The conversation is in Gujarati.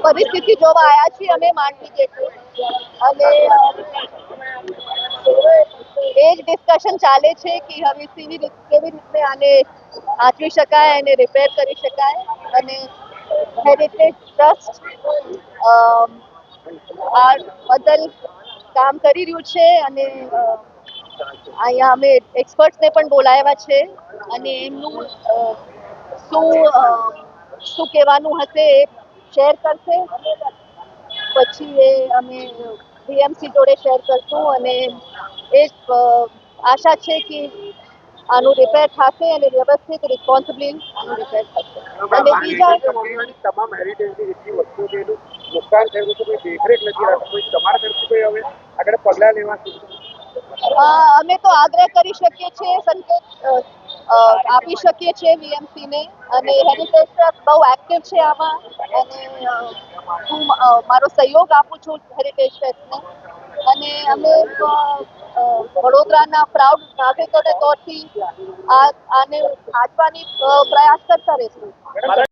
પરિસ્થિતિ જોવા આવ્યા છીએ અમે માંડવી ગેટે અને એ જ ડિસ્કશન ચાલે છે કે હવે કેવી રીતે આને સાચવી શકાય અને રિપેર કરી શકાય અને હેરિટેજ ટ્રસ્ટ આ બદલ કામ કરી રહ્યું છે અને અહીંયા અમે એક્સપર્ટ્સને પણ બોલાવ્યા છે અને એમનું શું કહેવાનું હશે એ શેર કરશે પછી એ અમે બીએમસી જોડે શેર કરશું અને એ આશા છે કે આનું રિપેર થશે અને વ્યવસ્થિત રિસ્પોન્સિબલી આનું રિપેર થશે અને બીજા તમામ હેરિટેજની જેટલી વસ્તુઓ છે એનું નુકસાન થયું છે કોઈ દેખરેખ નથી રાખતું તમારા તરફથી કોઈ હવે આગળ પગલાં લેવા અમે તો આગ્રહ કરી શકીએ છીએ સંકેત આપી શકીએ છીએ વીએમસી ને અને હેરિટેજ ટ્રસ્ટ બહુ એક્ટિવ છે આમાં અને હું મારો સહયોગ આપું છું હેરિટેજ ટ્રસ્ટને અને અમે વડોદરાના પ્રાઉડ નાગરિકોને તોરથી આને સાચવાની પ્રયાસ કરતા રહીશું.